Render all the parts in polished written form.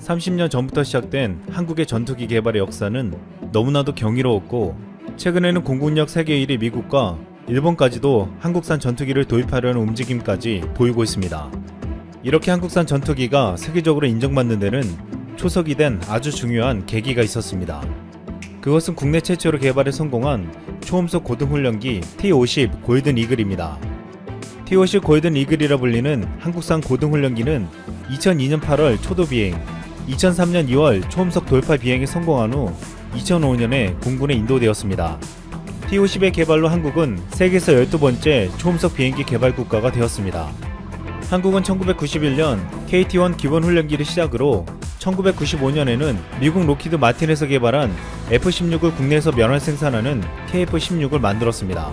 30년 전부터 시작된 한국의 전투기 개발의 역사는 너무나도 경이로웠고, 최근에는 공군력 세계 1위 미국과 일본까지도 한국산 전투기를 도입하려는 움직임까지 보이고 있습니다. 이렇게 한국산 전투기가 세계적으로 인정받는 데는 초석이 된 아주 중요한 계기가 있었습니다. 그것은 국내 최초로 개발에 성공한 초음속 고등훈련기 T-50 골든 이글입니다. T-50 골든 이글이라 불리는 한국산 고등훈련기는 2002년 8월 초도 비행, 2003년 2월 초음속 돌파 비행에 성공한 후 2005년에 공군에 인도되었습니다. T-50의 개발로 한국은 세계에서 12번째 초음속 비행기 개발 국가가 되었습니다. 한국은 1991년 KT-1 기본 훈련기를 시작으로 1995년에는 미국 로키드 마틴에서 개발한 F-16을 국내에서 면허 생산하는 KF-16을 만들었습니다.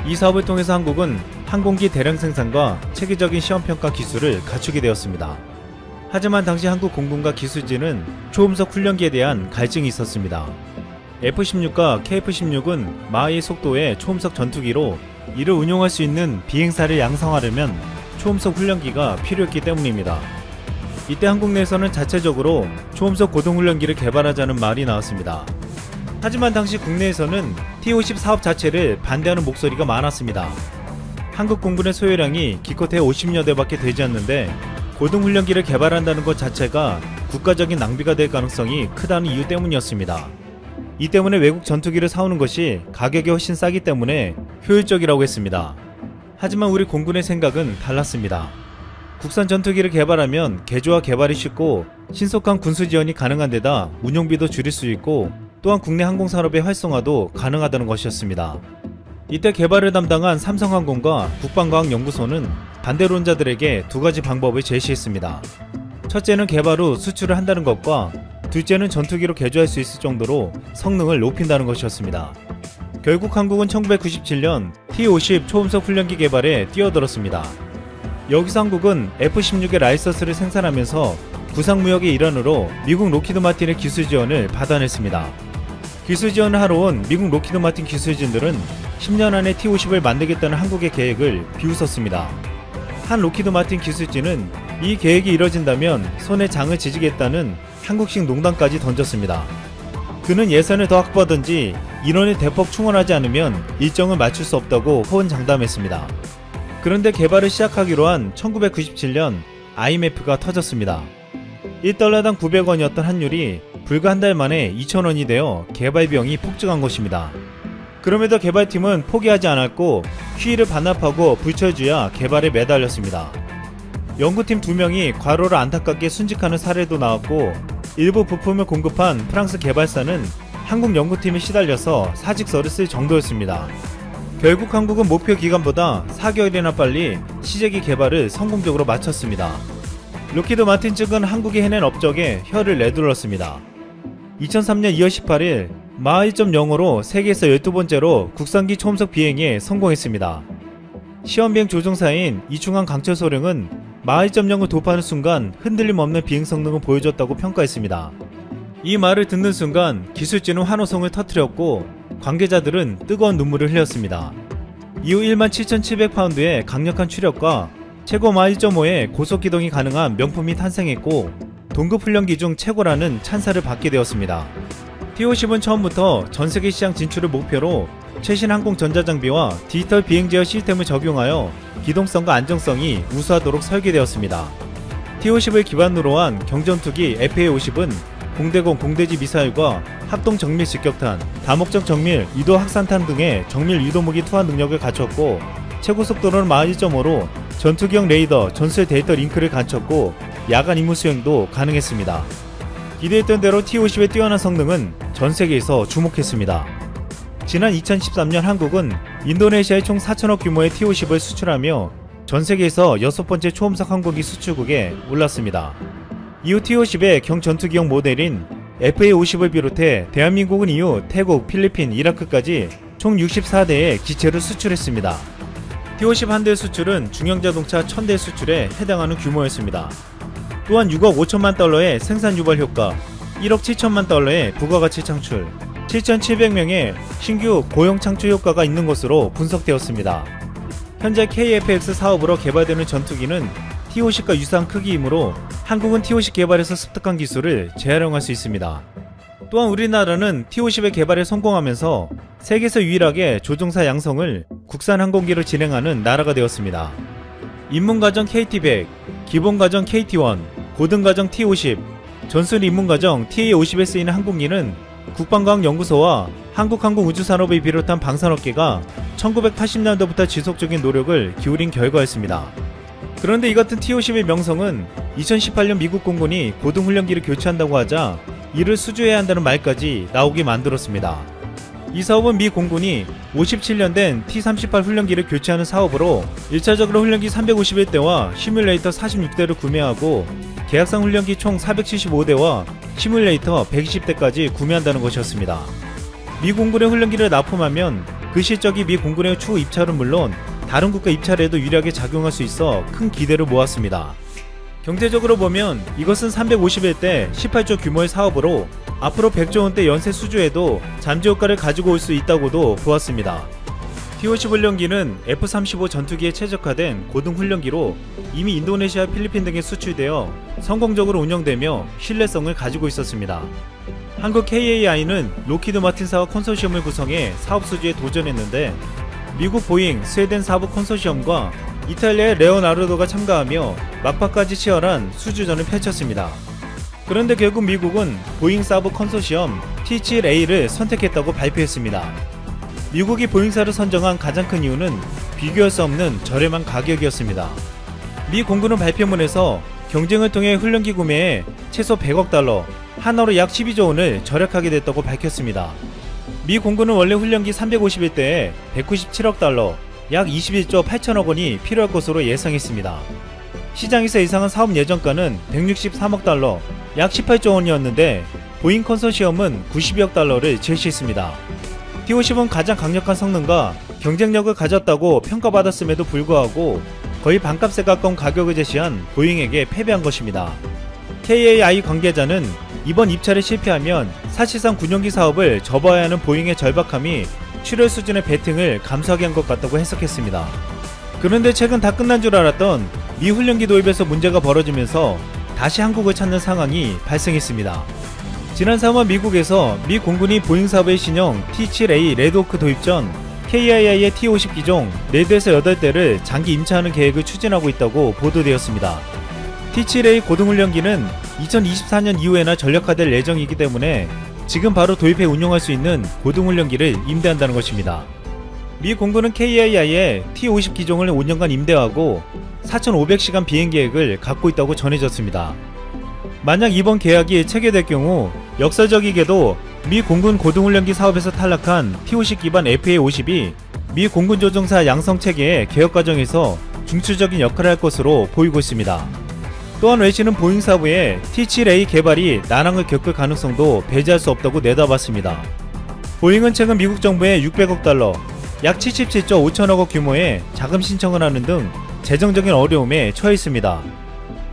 이 사업을 통해서 한국은 항공기 대량 생산과 체계적인 시험평가 기술을 갖추게 되었습니다. 하지만 당시 한국 공군과 기술진은 초음속 훈련기에 대한 갈증이 있었습니다. F-16과 KF-16은 마하의 속도의 초음속 전투기로 이를 운용할 수 있는 비행사를 양성하려면 초음속 훈련기가 필요했기 때문입니다. 이때 한국 내에서는 자체적으로 초음속 고등훈련기를 개발하자는 말이 나왔습니다. 하지만 당시 국내에서는 T-50 사업 자체를 반대하는 목소리가 많았습니다. 한국 공군의 소요량이 기껏해 50여 대밖에 되지 않는데 고등훈련기를 개발한다는 것 자체가 국가적인 낭비가 될 가능성이 크다는 이유 때문이었습니다. 이 때문에 외국 전투기를 사오는 것이 가격이 훨씬 싸기 때문에 효율적이라고 했습니다. 하지만 우리 공군의 생각은 달랐습니다. 국산 전투기를 개발하면 개조와 개발이 쉽고 신속한 군수 지원이 가능한 데다 운용비도 줄일 수 있고 또한 국내 항공산업의 활성화도 가능하다는 것이었습니다. 이때 개발을 담당한 삼성항공과 국방과학연구소는 반대론자들에게 두 가지 방법을 제시했습니다. 첫째는 개발 후 수출을 한다는 것과 둘째는 전투기로 개조할 수 있을 정도로 성능을 높인다는 것이었습니다. 결국 한국은 1997년 T-50 초음속 훈련기 개발에 뛰어들었습니다. 여기서 한국은 F-16의 라이선스를 생산하면서 구상무역의 일환으로 미국 로키드 마틴의 기술 지원을 받아냈습니다. 기술 지원을 하러 온 미국 로키드 마틴 기술진들은 10년 안에 T-50을 만들겠다는 한국의 계획을 비웃었습니다. 한 로키드 마틴 기술진은 이 계획이 이뤄진다면 손에 장을 지지겠다는 한국식 농담까지 던졌습니다. 그는 예산을 더 확보하든지 인원을 대폭 충원하지 않으면 일정을 맞출 수 없다고 호언장담했습니다. 그런데 개발을 시작하기로 한 1997년 IMF가 터졌습니다. 1달러당 900원이었던 환율이 불과 한 달 만에 2,000원이 되어 개발 비용이 폭증한 것입니다. 그럼에도 개발팀은 포기하지 않았고 휴일을 반납하고 불철주야 개발에 매달렸습니다. 연구팀 2명이 과로를 안타깝게 순직하는 사례도 나왔고 일부 부품을 공급한 프랑스 개발사는 한국 연구팀에 시달려서 사직서를 쓸 정도였습니다. 결국 한국은 목표 기간보다 4개월이나 빨리 시제기 개발을 성공적으로 마쳤습니다. 로키드 마틴 측은 한국이 해낸 업적에 혀를 내둘렀습니다. 2003년 2월 18일 마하 1.0으로 세계에서 12번째로 국산기 초음속 비행에 성공했습니다. 시험비행 조종사인 이충환 강철소령은 마하 1.0을 도입하는 순간 흔들림 없는 비행 성능을 보여줬다고 평가했습니다. 이 말을 듣는 순간 기술진은 환호성을 터뜨렸고 관계자들은 뜨거운 눈물을 흘렸습니다. 이후 17,700파운드의 강력한 추력과 최고 마하 1.5의 고속기동이 가능한 명품이 탄생했고 동급 훈련기 중 최고라는 찬사를 받게 되었습니다. T-50은 처음부터 전세계 시장 진출을 목표로 최신 항공 전자장비와 디지털 비행 제어 시스템을 적용하여 기동성과 안정성이 우수하도록 설계되었습니다. T-50을 기반으로 한 경전투기 FA-50은 공대공 공대지 미사일과 합동 정밀 직격탄, 다목적 정밀 유도 확산탄 등의 정밀 유도무기 투하 능력을 갖췄고 최고 속도로는 마하 1.5로 전투기용 레이더, 전술 데이터 링크를 갖췄고 야간 임무 수행도 가능했습니다. 기대했던 대로 T-50의 뛰어난 성능은 전 세계에서 주목했습니다. 지난 2013년 한국은 인도네시아에 총 4천억 규모의 T-50을 수출하며 전 세계에서 6번째 초음속 항공기 수출국에 올랐습니다. 이후 T-50의 경전투기용 모델인 FA-50을 비롯해 대한민국은 이후 태국, 필리핀, 이라크까지 총 64대의 기체를 수출했습니다. T-50 한 대 수출은 중형자동차 1000대 수출에 해당하는 규모였습니다. 또한 6억 5천만 달러의 생산 유발 효과, 1억 7천만 달러의 부가가치 창출, 7,700명의 신규 고용 창출 효과가 있는 것으로 분석되었습니다. 현재 KF-X 사업으로 개발되는 전투기는 T-50과 유사한 크기이므로 한국은 T-50 개발에서 습득한 기술을 재활용할 수 있습니다. 또한 우리나라는 T-50의 개발에 성공하면서 세계에서 유일하게 조종사 양성을 국산 항공기로 진행하는 나라가 되었습니다. 입문과정 KT-100, 기본과정 KT-1, 고등과정 T-50, 전술 입문과정 TA-50에 쓰이는 항공기는 국방과학연구소와 한국항공우주산업을 비롯한 방산업계가 1980년도부터 지속적인 노력을 기울인 결과였습니다. 그런데 이 같은 T-50의 명성은 2018년 미국 공군이 고등훈련기를 교체한다고 하자 이를 수주해야 한다는 말까지 나오게 만들었습니다. 이 사업은 미 공군이 57년 된 T-38 훈련기를 교체하는 사업으로 1차적으로 훈련기 351대와 시뮬레이터 46대를 구매하고 계약상 훈련기 총 475대와 시뮬레이터 120대까지 구매한다는 것이었습니다. 미 공군의 훈련기를 납품하면 그 실적이 미 공군의 추후 입찰은 물론 다른 국가 입찰에도 유리하게 작용할 수 있어 큰 기대를 모았습니다. 경제적으로 보면 이것은 351대 18조 규모의 사업으로 앞으로 100조 원대 연쇄 수주에도 잠재 효과를 가지고 올 수 있다고도 보았습니다. T-50 훈련기는 F-35 전투기에 최적화된 고등 훈련기로 이미 인도네시아, 필리핀 등에 수출되어 성공적으로 운영되며 신뢰성을 가지고 있었습니다. 한국 KAI는 로키드 마틴사와 컨소시엄을 구성해 사업 수주에 도전했는데 미국 보잉, 스웨덴 사부 컨소시엄과 이탈리아의 레오나르도가 참가하며 막바까지 치열한 수주전을 펼쳤습니다. 그런데 결국 미국은 보잉 사부 컨소시엄 T-7A를 선택했다고 발표했습니다. 미국이 보잉사를 선정한 가장 큰 이유는 비교할 수 없는 저렴한 가격이었습니다. 미 공군은 발표문에서 경쟁을 통해 훈련기 구매에 최소 100억 달러, 한화로 약 12조 원을 절약하게 됐다고 밝혔습니다. 미 공군은 원래 훈련기 351대에 197억 달러, 약 21조 8천억 원이 필요할 것으로 예상했습니다. 시장에서 예상한 사업 예정가는 163억 달러, 약 18조 원이었는데 보잉 컨소시엄은 92억 달러를 제시했습니다. T-50은 가장 강력한 성능과 경쟁력을 가졌다고 평가받았음에도 불구하고 거의 반값에 가까운 가격을 제시한 보잉에게 패배한 것입니다. KAI 관계자는 이번 입찰에 실패하면 사실상 군용기 사업을 접어야 하는 보잉의 절박함이 출혈 수준의 배팅을 감수하게 한 것 같다고 해석했습니다. 그런데 최근 다 끝난 줄 알았던 미 훈련기 도입에서 문제가 벌어지면서 다시 한국을 찾는 상황이 발생했습니다. 지난 3월 미국에서 미 공군이 보잉 사업의 신형 T-7A 레드호크 도입 전 KIA의 T-50 기종 4대에서 8대를 장기 임차하는 계획을 추진하고 있다고 보도되었습니다. T-7A 고등훈련기는 2024년 이후에나 전력화될 예정이기 때문에 지금 바로 도입해 운용할 수 있는 고등훈련기를 임대한다는 것입니다. 미 공군은 KIA의 T-50 기종을 5년간 임대하고 4,500시간 비행 계획을 갖고 있다고 전해졌습니다. 만약 이번 계약이 체결될 경우 역사적이게도 미 공군 고등훈련기 사업에서 탈락한 T-50 기반 FA-50이 미 공군 조종사 양성 체계의 개혁 과정에서 중추적인 역할을 할 것으로 보이고 있습니다. 또한 웨시는 보잉 사부의 T-7A 개발이 난항을 겪을 가능성도 배제할 수 없다고 내다봤습니다. 보잉은 최근 미국 정부에 600억 달러, 약 77조 5천억 원 규모의 자금 신청을 하는 등 재정적인 어려움에 처해 있습니다.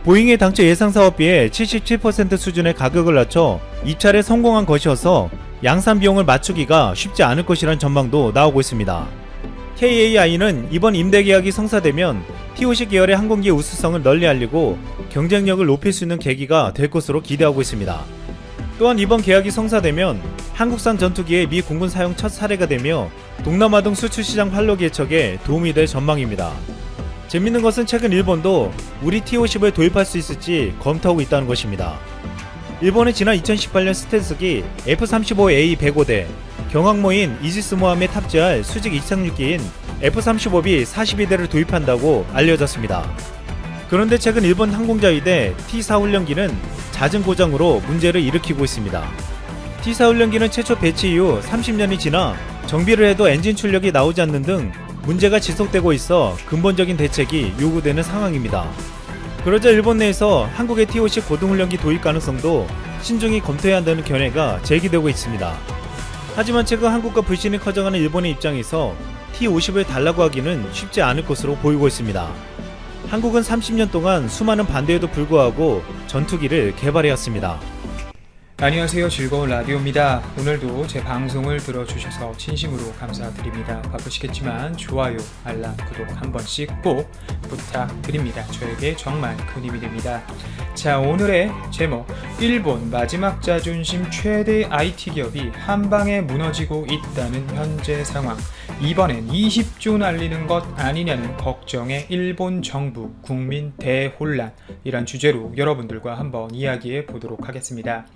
보잉의 당초 예상 사업비의 77% 수준의 가격을 낮춰 입찰에 성공한 것이어서 양산 비용을 맞추기가 쉽지 않을 것이란 전망도 나오고 있습니다. KAI는 이번 임대 계약이 성사되면 T-50 계열의 항공기의 우수성을 널리 알리고 경쟁력을 높일 수 있는 계기가 될 것으로 기대하고 있습니다. 또한 이번 계약이 성사되면 한국산 전투기의 미 공군 사용 첫 사례가 되며 동남아 등 수출 시장 활로 개척에 도움이 될 전망입니다. 재밌는 것은 최근 일본도 우리 T-50을 도입할 수 있을지 검토하고 있다는 것입니다. 일본은 지난 2018년 스텔스기 F-35A 105대, 경항모인 이지스모함에 탑재할 수직 이착륙기인 F-35B 42대를 도입한다고 알려졌습니다. 그런데 최근 일본 항공자위대 T-4 훈련기는 잦은 고장으로 문제를 일으키고 있습니다. T-4 훈련기는 최초 배치 이후 30년이 지나 정비를 해도 엔진 출력이 나오지 않는 등 문제가 지속되고 있어 근본적인 대책이 요구되는 상황입니다. 그러자 일본 내에서 한국의 T-50 고등훈련기 도입 가능성도 신중히 검토해야 한다는 견해가 제기되고 있습니다. 하지만 최근 한국과 불신이 커져가는 일본의 입장에서 T-50을 달라고 하기는 쉽지 않을 것으로 보이고 있습니다. 한국은 30년 동안 수많은 반대에도 불구하고 전투기를 개발해왔습니다. 안녕하세요. 즐거운 라디오입니다. 오늘도 제 방송을 들어주셔서 진심으로 감사드립니다. 바쁘시겠지만 좋아요, 알람, 구독 한 번씩 꼭 부탁드립니다. 저에게 정말 큰 힘이 됩니다. 자, 오늘의 제목, 일본 마지막 자존심 최대 IT 기업이 한방에 무너지고 있다는 현재 상황. 이번엔 20조 날리는 것 아니냐는 걱정의 일본 정부 국민 대혼란, 이란 주제로 여러분들과 한번 이야기해 보도록 하겠습니다.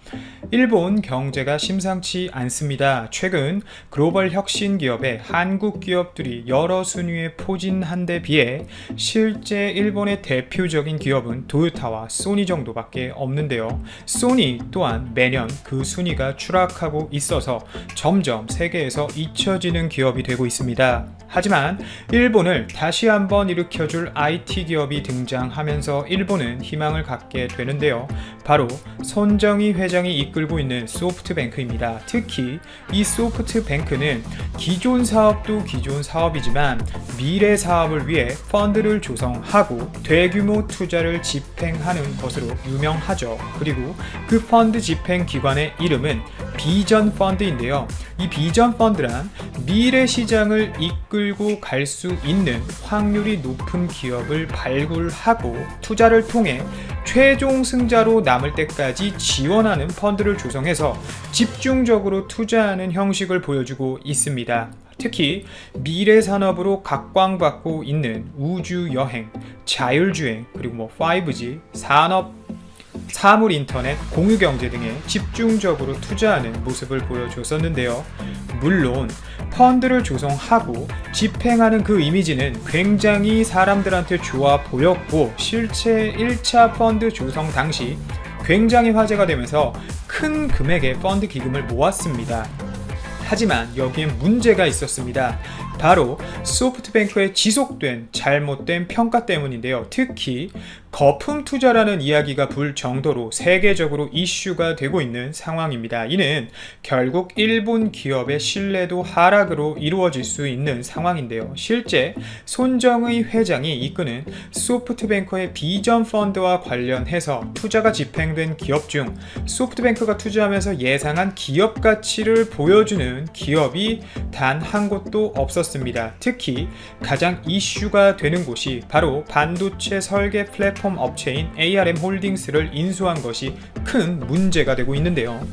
일본 경제가 심상치 않습니다. 최근 글로벌 혁신 기업의 한국 기업들이 여러 순위에 포진한 데 비해 실제 일본의 대표적인 기업은 토요타와 소니 정도밖에 없는데요. 소니 또한 매년 그 순위가 추락하고 있어서 점점 세계에서 잊혀지는 기업이 되고 있습니다. 하지만 일본을 다시 한번 일으켜줄 IT 기업이 등장하면서 일본은 희망을 갖게 되는데요. 바로 손정희 회장이 이끌고 있는 소프트뱅크입니다. 특히 이 소프트뱅크는 기존 사업도 기존 사업이지만 미래 사업을 위해 펀드를 조성하고 대규모 투자를 집행하는 것으로 유명하죠. 그리고 그 펀드 집행 기관의 이름은 비전 펀드인데요. 이 비전 펀드란 미래 시장을 이끌고 갈 수 있는 확률이 높은 기업을 발굴하고 투자를 통해 최종 승자로 남을 때까지 지원하는 펀드를 조성해서 집중적으로 투자하는 형식을 보여주고 있습니다. 특히 미래 산업으로 각광받고 있는 우주여행, 자율주행, 그리고 5G, 산업, 사물 인터넷, 공유경제 등에 집중적으로 투자하는 모습을 보여줬었는데요. 물론 펀드를 조성하고 집행하는 그 이미지는 굉장히 사람들한테 좋아 보였고 실제 1차 펀드 조성 당시 굉장히 화제가 되면서 큰 금액의 펀드 기금을 모았습니다. 하지만 여기엔 문제가 있었습니다. 바로 소프트뱅크의 지속된 잘못된 평가 때문인데요. 특히 거품 투자라는 이야기가 불 정도로 세계적으로 이슈가 되고 있는 상황입니다. 이는 결국 일본 기업의 신뢰도 하락으로 이루어질 수 있는 상황인데요. 실제 손정의 회장이 이끄는 소프트뱅크의 비전 펀드와 관련해서 투자가 집행된 기업 중 소프트뱅크가 투자하면서 예상한 기업 가치를 보여주는 기업이 단 한 곳도 없었습니다. 특히 가장 이슈가 되는 곳이 바로 반도체 설계 플랫폼 업체인 ARM 홀딩스를 인수한 것이 큰 문제가 되고 있는데요.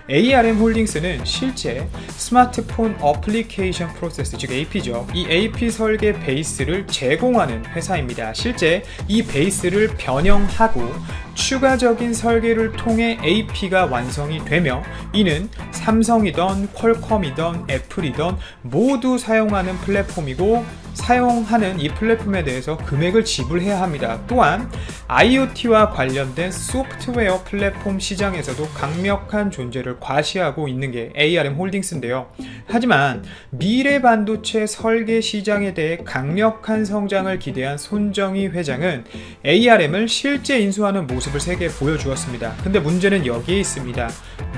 ARM 홀딩스는 실제 스마트폰 어플리케이션 프로세스, 즉 AP죠. 이 AP 설계 베이스를 제공하는 회사입니다. 실제 이 베이스를 변형하고 추가적인 설계를 통해 AP가 완성이 되며 이는 삼성이던 퀄컴이던 애플이던 모두 사용하는 플랫폼이고 사용하는 이 플랫폼에 대해서 금액을 지불해야 합니다. 또한 IoT와 관련된 소프트웨어 플랫폼 시장에서도 강력한 존재를 과시하고 있는 게 ARM 홀딩스인데요. 하지만 미래 반도체 설계 시장에 대해 강력한 성장을 기대한 손정희 회장은 ARM을 실제 인수하는 모습을 세계에 보여주었습니다. 근데 문제는 여기에 있습니다.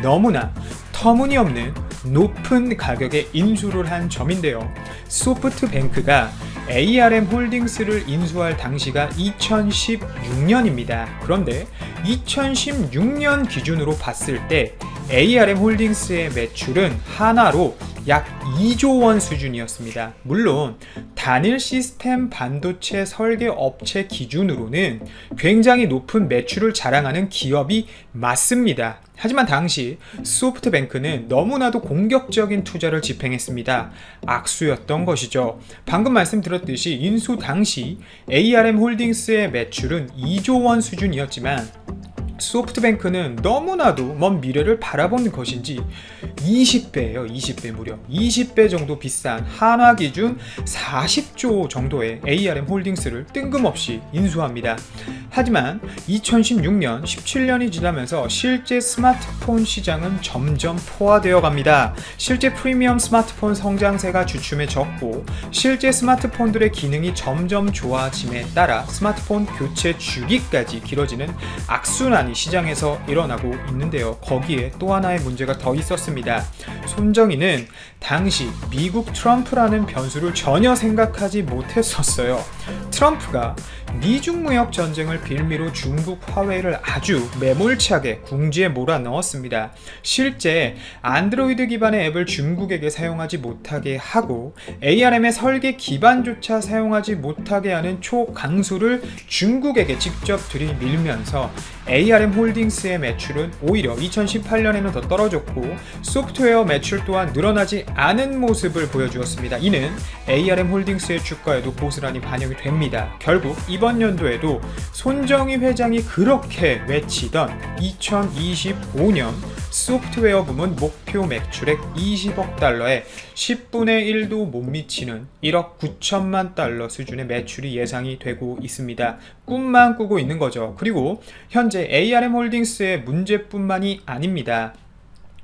너무나 터무니없는 높은 가격에 인수를 한 점인데요. 소프트뱅크가 ARM 홀딩스를 인수할 당시가 2016년입니다. 그런데 2016년 기준으로 봤을 때 ARM 홀딩스의 매출은 하나로 약 2조 원 수준이었습니다. 물론 단일 시스템 반도체 설계 업체 기준으로는 굉장히 높은 매출을 자랑하는 기업이 맞습니다. 하지만 당시 소프트뱅크는 너무나도 공격적인 투자를 집행했습니다. 악수였던 것이죠. 방금 말씀드렸듯이 인수 당시 ARM 홀딩스의 매출은 2조 원 수준이었지만 소프트뱅크는 너무나도 먼 미래를 바라보는 것인지 20배예요. 20배, 무려 20배 정도 비싼 한화 기준 40조 정도의 ARM 홀딩스를 뜬금없이 인수합니다. 하지만 2016년, 17년이 지나면서 실제 스마트폰 시장은 점점 포화되어 갑니다. 실제 프리미엄 스마트폰 성장세가 주춤해졌고 실제 스마트폰들의 기능이 점점 좋아짐에 따라 스마트폰 교체 주기까지 길어지는 악순환이 시장에서 일어나고 있는데요. 거기에 또 하나의 문제가 더 있었습니다. 손정희는 당시 미국 트럼프라는 변수를 전혀 생각하지 못했었어요. 트럼프가 미중 무역 전쟁을 빌미로 중국 화웨이를 아주 매몰차게 궁지에 몰아넣었습니다. 실제 안드로이드 기반의 앱을 중국에게 사용하지 못하게 하고 ARM의 설계 기반조차 사용하지 못하게 하는 초강수를 중국에게 직접 들이밀면서 ARM 홀딩스의 매출은 오히려 2018년에는 더 떨어졌고 소프트웨어 매출 또한 늘어나지 않은 모습을 보여주었습니다. 이는 ARM 홀딩스의 주가에도 고스란히 반영이 됩니다. 결국 이번 연도에도 손정희 회장이 그렇게 외치던 2025년 소프트웨어 부문 목표 매출액 20억 달러에 10분의 1도 못 미치는 1억 9천만 달러 수준의 매출이 예상이 되고 있습니다. 꿈만 꾸고 있는 거죠. 그리고 현재 ARM 홀딩스의 문제뿐만이 아닙니다.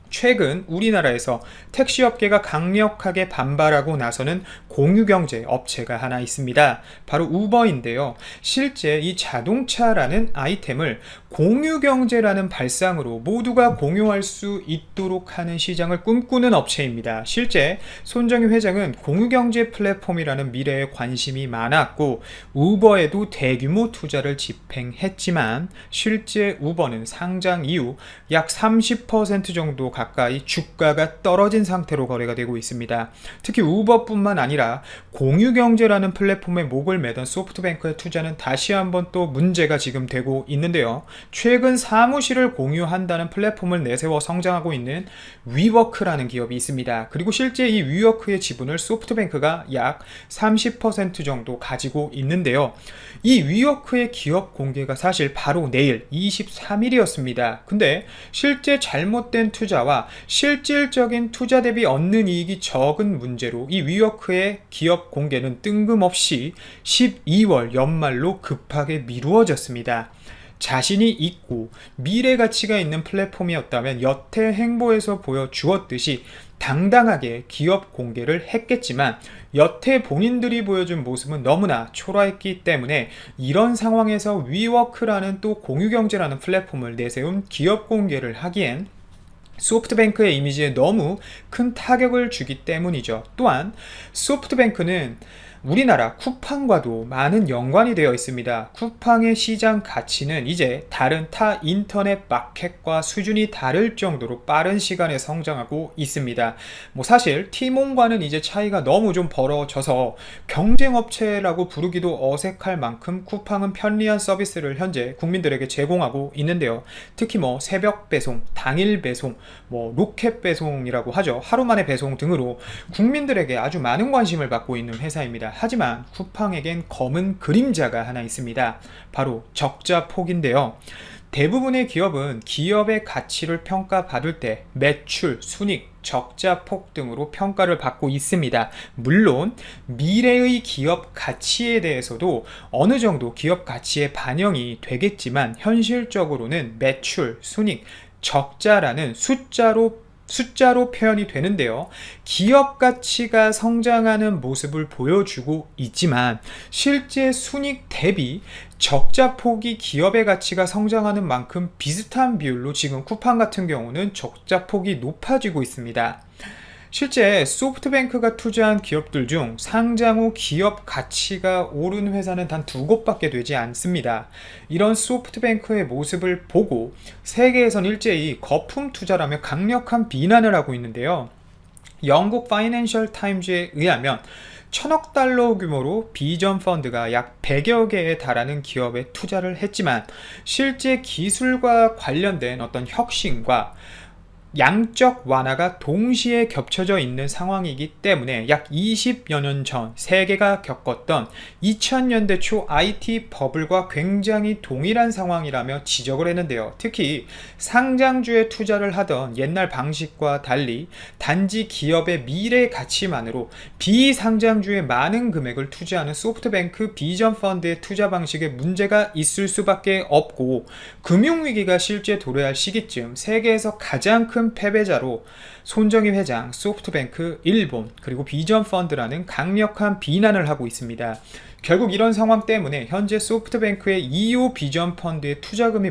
최근 우리나라에서 택시업계가 강력하게 반발하고 나서는 공유경제 업체가 하나 있습니다. 바로 우버인데요. 실제 이 자동차라는 아이템을 공유경제라는 발상으로 모두가 공유할 수 있도록 하는 시장을 꿈꾸는 업체입니다. 실제 손정희 회장은 공유경제 플랫폼이라는 미래에 관심이 많았고 우버에도 대규모 투자를 집행했지만 실제 우버는 상장 이후 약 30% 정도 가까이 주가가 떨어진 상태로 거래가 되고 있습니다. 특히 우버뿐만 아니라 공유경제라는 플랫폼에 목을 매던 소프트뱅크의 투자는 다시 한번 또 문제가 지금 되고 있는데요. 최근 사무실을 공유한다는 플랫폼을 내세워 성장하고 있는 위워크라는 기업이 있습니다. 그리고 실제 이 위워크의 지분을 소프트뱅크가 약 30% 정도 가지고 있는데요. 이 위워크의 기업 공개가 사실 바로 내일 23일이었습니다. 근데 실제 잘못된 투자와 실질적인 투자 대비 얻는 이익이 적은 문제로 이 위워크의 기업 공개는 뜬금없이 12월 연말로 급하게 미루어졌습니다. 자신이 있고 미래 가치가 있는 플랫폼이었다면 여태 행보에서 보여주었듯이 당당하게 기업 공개를 했겠지만 여태 본인들이 보여준 모습은 너무나 초라했기 때문에 이런 상황에서 위워크라는 또 공유경제라는 플랫폼을 내세운 기업 공개를 하기엔 소프트뱅크의 이미지에 너무 큰 타격을 주기 때문이죠. 또한 소프트뱅크는 우리나라 쿠팡과도 많은 연관이 되어 있습니다. 쿠팡의 시장 가치는 이제 다른 타 인터넷 마켓과 수준이 다를 정도로 빠른 시간에 성장하고 있습니다. 사실 티몬과는 이제 차이가 너무 좀 벌어져서 경쟁업체라고 부르기도 어색할 만큼 쿠팡은 편리한 서비스를 현재 국민들에게 제공하고 있는데요. 특히 새벽 배송, 당일 배송, 로켓 배송이라고 하죠. 하루 만에 배송 등으로 국민들에게 아주 많은 관심을 받고 있는 회사입니다. 하지만 쿠팡에겐 검은 그림자가 하나 있습니다. 바로 적자폭인데요. 대부분의 기업은 기업의 가치를 평가받을 때 매출, 순익, 적자폭 등으로 평가를 받고 있습니다. 물론 미래의 기업 가치에 대해서도 어느 정도 기업 가치에 반영이 되겠지만 현실적으로는 매출, 순익, 적자라는 숫자로 표현이 되는데요. 기업 가치가 성장하는 모습을 보여주고 있지만 실제 순익 대비 적자폭이 기업의 가치가 성장하는 만큼 비슷한 비율로 지금 쿠팡 같은 경우는 적자폭이 높아지고 있습니다. 실제 소프트뱅크가 투자한 기업들 중 상장 후 기업 가치가 오른 회사는 단 2곳밖에 되지 않습니다. 이런 소프트뱅크의 모습을 보고 세계에선 일제히 거품 투자라며 강력한 비난을 하고 있는데요. 영국 파이낸셜 타임즈에 의하면 1000억 달러 규모로 비전 펀드가 약 100여 개에 달하는 기업에 투자를 했지만 실제 기술과 관련된 어떤 혁신과 양적 완화가 동시에 겹쳐져 있는 상황이기 때문에 약 20여 년 전 세계가 겪었던 2000년대 초 IT 버블과 굉장히 동일한 상황이라며 지적을 했는데요. 특히 상장주에 투자를 하던 옛날 방식과 달리 단지 기업의 미래 가치만으로 비상장주에 많은 금액을 투자하는 소프트뱅크 비전 펀드의 투자 방식에 문제가 있을 수밖에 없고 금융위기가 실제 도래할 시기쯤 세계에서 가장 큰 패배자로 손정희 회장, 소프트뱅크, 일본, 그리고 비전 펀드라는 강력한 비난을 하고 있습니다. 결국 이런 상황 때문에 현재 소프트뱅크의 2호 비전 펀드의 투자금이